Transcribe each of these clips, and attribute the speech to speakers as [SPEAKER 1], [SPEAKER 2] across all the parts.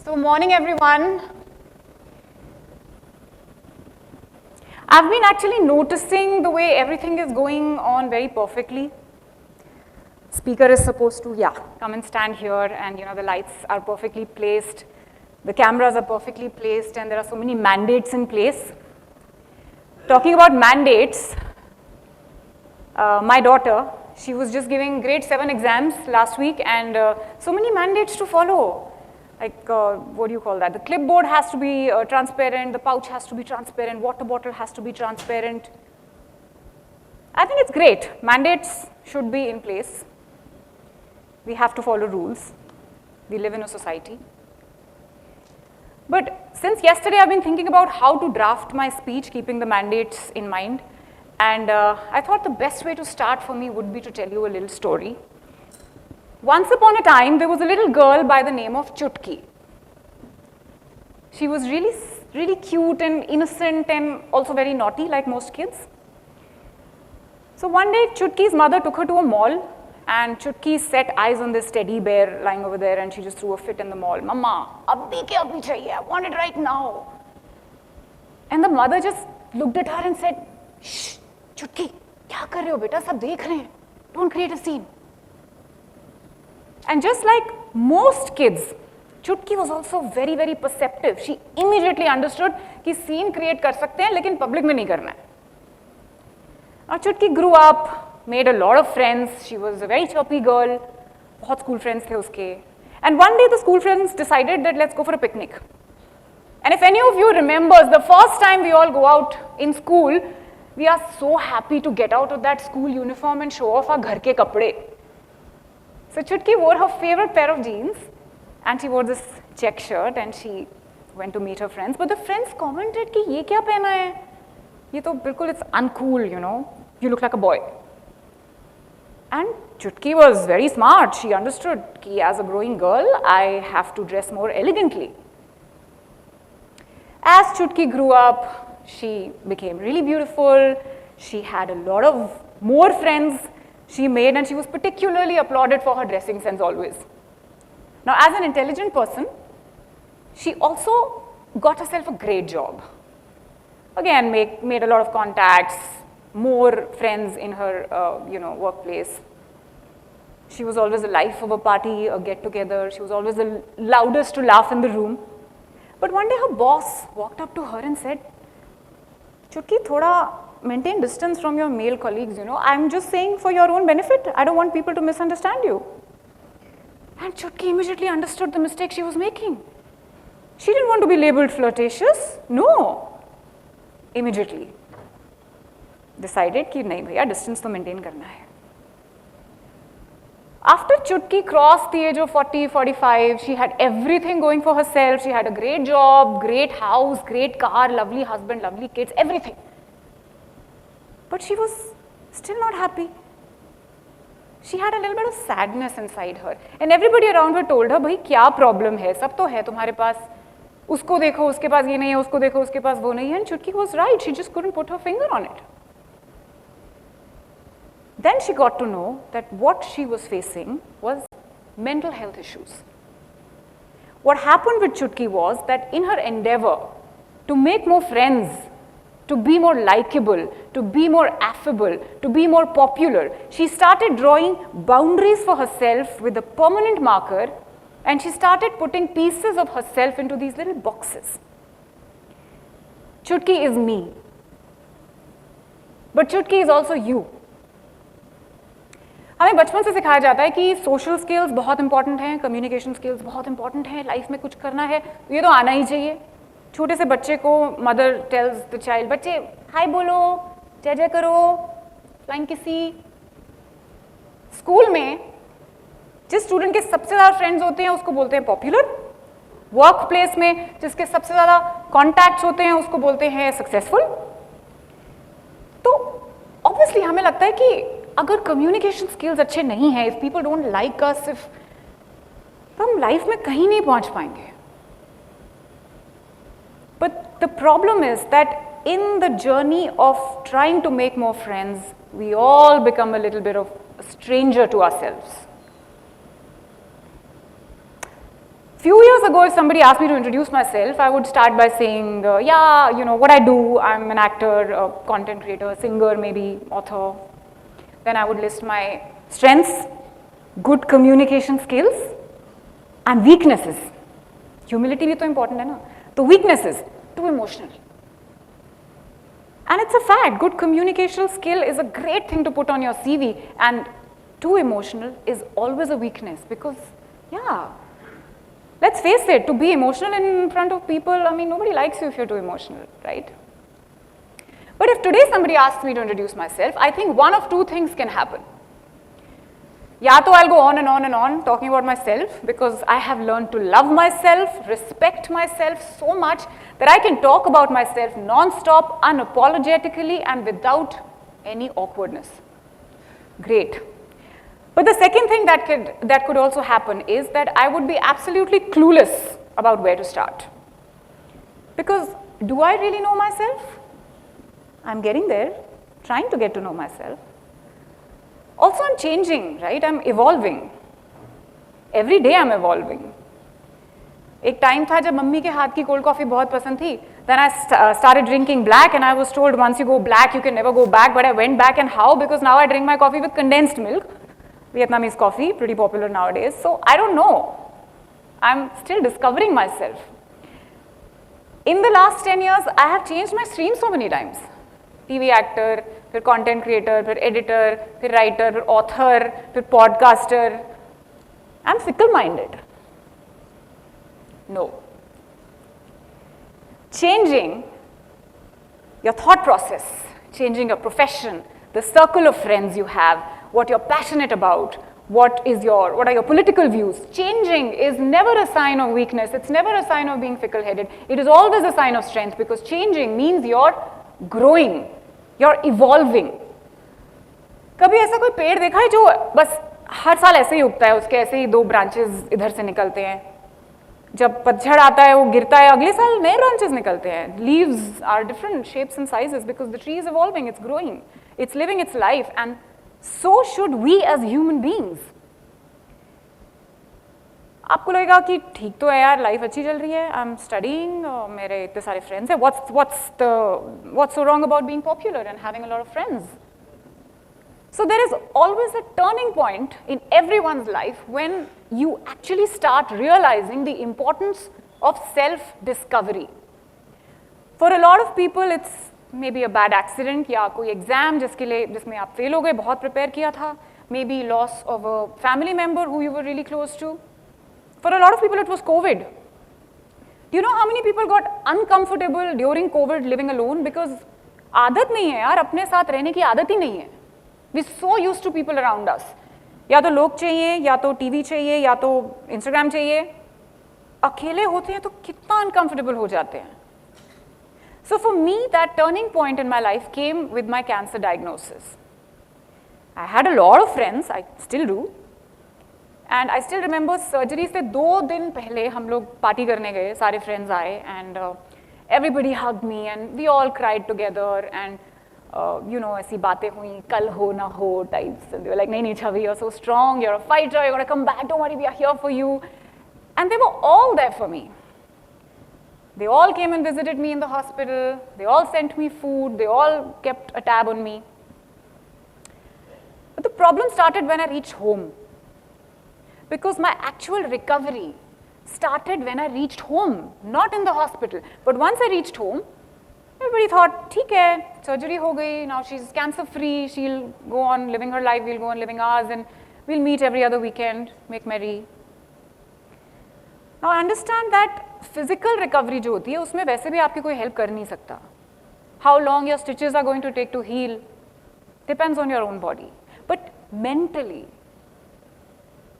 [SPEAKER 1] So, morning everyone. I've been actually noticing the way everything is going on very perfectly. Speaker is supposed to, come and stand here, and the lights are perfectly placed, the cameras are perfectly placed, and there are so many mandates in place. Talking about mandates, my daughter, she was just giving grade 7 exams last week, and so many mandates to follow. Like, what do you call that? The clipboard has to be transparent, the pouch has to be transparent, water bottle has to be transparent. I think it's great. Mandates should be in place. We have to follow rules. We live in a society. But since yesterday, I've been thinking about how to draft my speech, keeping the mandates in mind. And I thought the best way to start for me would be to tell you a little story. Once upon a time, there was a little girl by the name of Chutki. She was really cute and innocent and also very naughty, like most kids. So one day, Chutki's mother took her to a mall, and Chutki set eyes on this teddy bear lying over there, and she just threw a fit in the mall. Mama, abhi kya abhi chahiye? I want it right now. And the mother just looked at her and said, "Shh, Chutki, kya kar rahe ho beta? Sab dekh rahe hain. Don't create a scene." And just like most kids, Chutki was also very perceptive. She immediately understood कि scene create कर सकते हैं, लेकिन public में नहीं करना है. Now Chutki grew up, made a lot of friends. She was a very chirpy girl. बहुत school friends थे उसके. And one day the school friends decided that let's go for a picnic. And if any of you remembers the first time we all go out in school, we are so happy to get out of that school uniform and show off our घर के कपड़े. So Chutki wore her favorite pair of jeans, and she wore this check shirt, and she went to meet her friends. But the friends commented कि ये क्या पहना है? ये तो बिल्कुल it's uncool, You look like a boy. And Chutki was very smart. She understood कि as a growing girl, I have to dress more elegantly. As Chutki grew up, she became really beautiful. She had a lot of more friends she made, and she was particularly applauded for her dressing sense always. Now, as an intelligent person, she also got herself a great job. Again, made a lot of contacts, more friends in her, workplace. She was always the life of a party, a get-together. She was always the loudest to laugh in the room. But one day, her boss walked up to her and said, "Chutki, thoda maintain distance from your male colleagues, I'm just saying for your own benefit. I don't want people to misunderstand you." And Chutki immediately understood the mistake she was making. She didn't want to be labeled flirtatious. No. Immediately decided कि नहीं भैया, distance तो maintain करना है. After Chutki crossed the age of 40, 45, she had everything going for herself. She had a great job, great house, great car, lovely husband, lovely kids, everything. But she was still not happy. She had a little bit of sadness inside her. And everybody around her told her, भाई क्या problem है? सब तो है तुम्हारे पास. उसको देखो, उसके पास ये नहीं है, उसको देखो, उसके पास वो नहीं है. And Chutki was right. She just couldn't put her finger on it. Then she got to know that what she was facing was mental health issues. What happened with Chutki was that in her endeavor to make more friends, to be more likable, to be more affable, to be more popular, she started drawing boundaries for herself with a permanent marker, and she started putting pieces of herself into these little boxes. Chutki is me, but Chutki is also you. हमें बचपन से सिखाया जाता है कि social skills बहुत important हैं, communication skills बहुत इंपॉर्टेंट हैं, लाइफ में कुछ करना है ये तो आना ही चाहिए. छोटे से बच्चे को मदर टेल्स द चाइल्ड, बच्चे हाय बोलो, जय जय करो, फ्लाइंग किसी. स्कूल में जिस स्टूडेंट के सबसे ज़्यादा फ्रेंड्स होते हैं उसको बोलते हैं पॉपुलर. वर्क प्लेस में जिसके सबसे ज़्यादा कॉन्टैक्ट्स होते हैं उसको बोलते हैं सक्सेसफुल. तो ऑब्वियसली हमें लगता है कि अगर कम्युनिकेशन स्किल्स अच्छे नहीं हैं, if people don't like us, तो हम लाइफ में कहीं नहीं पहुंच पाएंगे. But the problem is that in the journey of trying to make more friends, we all become a little bit of a stranger to ourselves. Few years ago, if somebody asked me to introduce myself, I would start by saying, yeah, you know, what I do, I'm an actor, a content creator, singer, maybe author. Then I would list my strengths, good communication skills, and weaknesses. Humility भी तो important है ना. तो weaknesses, too emotional. And it's a fact, good communication skill is a great thing to put on your CV, and too emotional is always a weakness because, yeah, let's face it, to be emotional in front of people, I mean, nobody likes you if you're too emotional, right? But if today somebody asks me to introduce myself, I think one of two things can happen. Ya to I'll go on and on and on talking about myself because I have learned to love myself, respect myself so much that I can talk about myself non-stop, unapologetically and without any awkwardness. Great. But the second thing that could also happen is that I would be absolutely clueless about where to start. Because do I really know myself? I'm getting there, trying to get to know myself. Also, I'm changing, right? I'm evolving. Every day I'm evolving. एक time था जब mummy के हाथ की cold coffee बहुत पसंद थी. Then I started drinking black and I was told once you go black you can never go back, but I went back, and how? Because now I drink my coffee with condensed milk. Vietnamese coffee, pretty popular nowadays. So I don't know. I'm still discovering myself. In the last 10 years, I have changed my stream so many times. TV actor, फिर content creator, फिर editor, फिर writer, फिर author, फिर podcaster. I'm fickle-minded. No. Changing your thought process, changing your profession, the circle of friends you have, what you're passionate about, what are your political views. Changing is never a sign of weakness. It's never a sign of being fickle-headed. It is always a sign of strength because changing means you're growing, you're evolving. कभी ऐसा कोई पेड़ देखा है जो बस हर साल ऐसे ही उगता है, उसके ऐसे ही 2 ब्रांचेस इधर से निकलते हैं, जब पतझड़ आता है वो गिरता है, अगले साल नए ब्रांचेस निकलते हैं. Leaves are different shapes and sizes because the tree is evolving, it's growing, it's living its life, and so should we as human beings. आपको लगेगा कि ठीक तो है यार, लाइफ अच्छी चल रही है, आई एम स्टडीइंग, मेरे इतने सारे फ्रेंड्स हैं, what's so wrong about being popular and having a lot of friends? So there is always a turning point in everyone's life when you actually start realizing the importance of self-discovery. For a lot of people, it's maybe a bad accident या कोई exam जिसमें आप fail हो गए, बहुत prepare किया था, maybe loss of a family member who you were really close to. For a lot of people, it was COVID. Do you know how many people got uncomfortable during COVID living alone? Because आदत नहीं है यार, अपने साथ रहने की आदत ही नहीं है. We're so used to people around us. या तो लोग चाहिए, या तो टीवी चाहिए, या तो इंस्टाग्राम चाहिए. अकेले होते हैं तो कितना uncomfortable हो जाते हैं. So for me, that turning point in my life came with my cancer diagnosis. I had a lot of friends, I still do. And I still remember surgery से 2 दिन पहले हम लोग पार्टी करने गए, सारे friends आए, and everybody hugged me and we all cried together, and you know, ऐसी बातें हुई, कल हो ना हो types, and they were like, नहीं Chavi, you're so strong, you're a fighter, you're gonna come back, don't worry, we are here for you. And they were all there for me. They all came and visited me in the hospital, they all sent me food, they all kept a tab on me. But the problem started when I reached home. Because my actual recovery started when I reached home, not in the hospital. But once I reached home, everybody thought, ठीक है, surgery हो गई, now she's cancer free, she'll go on living her life, we'll go on living ours, and we'll meet every other weekend, make merry. Now I understand that physical recovery जो होती है, उसमें वैसे भी आपकी कोई help कर नहीं सकता. How long your stitches are going to take to heal depends on your own body. But mentally,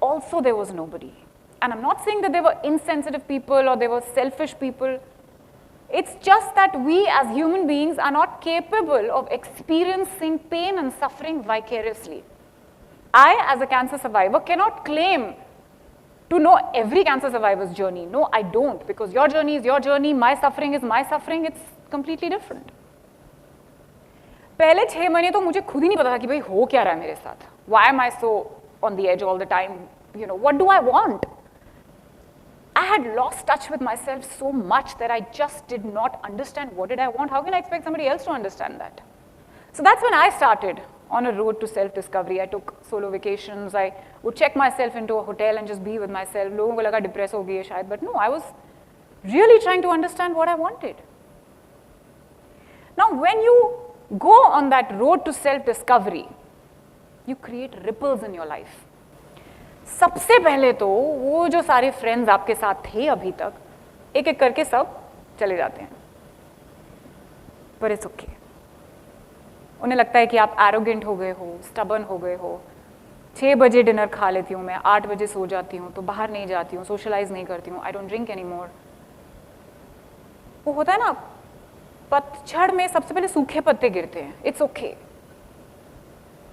[SPEAKER 1] also there was nobody. And I'm not saying that they were insensitive people or they were selfish people. It's just that we as human beings are not capable of experiencing pain and suffering vicariously. I, as a cancer survivor, cannot claim to know every cancer survivor's journey. No, I don't, because your journey is your journey, my suffering is my suffering, it's completely different. पहले 6 महीने तो मुझे खुद ही नहीं पता था कि भाई हो क्या रहा है मेरे साथ. Why am I so on the edge all the time? You know, what do I want? I had lost touch with myself so much that I just did not understand what did I want. How can I expect somebody else to understand that? So that's when I started on a road to self-discovery. I took solo vacations. I would check myself into a hotel and just be with myself. लोगों को लगा depressed हो गई है शायद, but no, I was really trying to understand what I wanted. Now, when you go on that road to self-discovery, you create ripples in your life. सबसे पहले तो वो जो सारे फ्रेंड्स आपके साथ थे अभी तक, एक एक करके सब चले जाते हैं. But it's okay. उन्हें लगता है कि आप एरोगेंट हो गए हो, स्टबर्न हो गए हो. 6 बजे डिनर खा लेती हूँ मैं, 8 बजे सो जाती हूँ, तो बाहर नहीं जाती हूँ, सोशलाइज नहीं करती हूँ, I don't drink any more. वो होता है ना, पतझड़ में सबसे पहले सूखे पत्ते गिरते हैं. It's okay.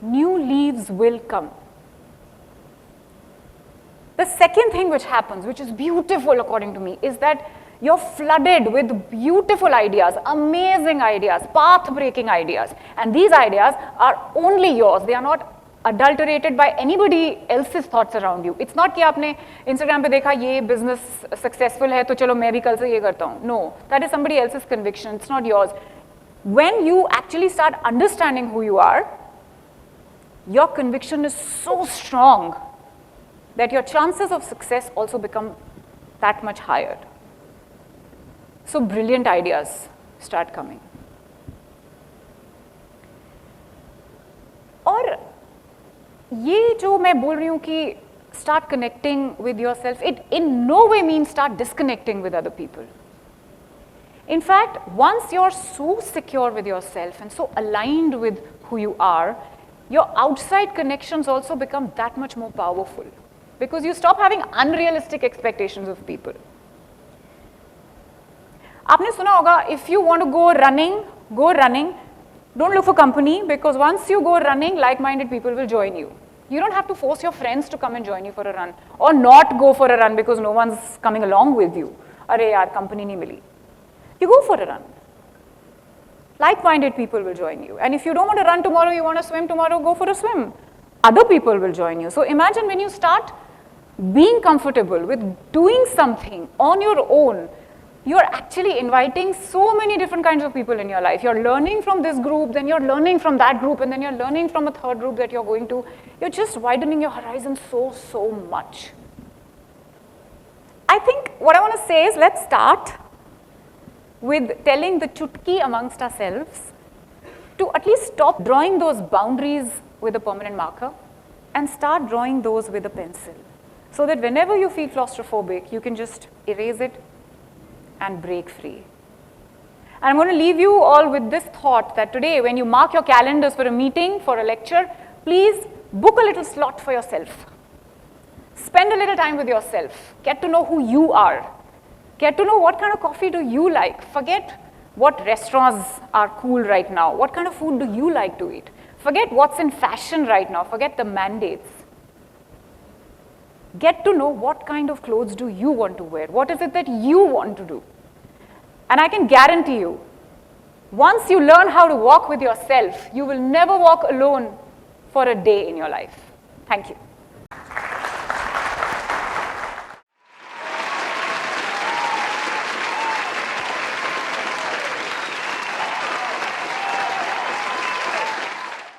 [SPEAKER 1] New leaves will come. The second thing which happens, which is beautiful according to me, is that you're flooded with beautiful ideas, amazing ideas, path-breaking ideas. And these ideas are only yours. They are not adulterated by anybody else's thoughts around you. It's not कि आपने Instagram पे देखा ये business successful है तो चलो मैं भी कल से ये करता हूँ. No, that is somebody else's conviction. It's not yours. When you actually start understanding who you are, your conviction is so strong that your chances of success also become that much higher. So brilliant ideas start coming. और ये जो मैं बोल रही हूँ कि start connecting with yourself, it in no way means start disconnecting with other people. In fact, once you're so secure with yourself and so aligned with who you are, your outside connections also become that much more powerful. Because you stop having unrealistic expectations of people. आपने सुना होगा, if you want to go running, don't look for company, because once you go running, like-minded people will join you. You don't have to force your friends to come and join you for a run, or not go for a run because no one's coming along with you. अरे यार, company नहीं मिली. You go for a run. Like-minded people will join you. And if you don't want to run tomorrow, you want to swim tomorrow, go for a swim. Other people will join you. So imagine when you start being comfortable with doing something on your own, you're actually inviting so many different kinds of people in your life. You're learning from this group, then you're learning from that group, and then you're learning from a third group that you're going to. You're just widening your horizon so much. I think what I want to say is, let's start with telling the chutki amongst ourselves to at least stop drawing those boundaries with a permanent marker and start drawing those with a pencil. So that whenever you feel claustrophobic, you can just erase it and break free. And I'm going to leave you all with this thought that today, when you mark your calendars for a meeting, for a lecture, please book a little slot for yourself. Spend a little time with yourself. Get to know who you are. Get to know what kind of coffee do you like. Forget what restaurants are cool right now. What kind of food do you like to eat? Forget what's in fashion right now. Forget the mandates. Get to know what kind of clothes do you want to wear. What is it that you want to do? And I can guarantee you, once you learn how to walk with yourself, you will never walk alone for a day in your life. Thank you.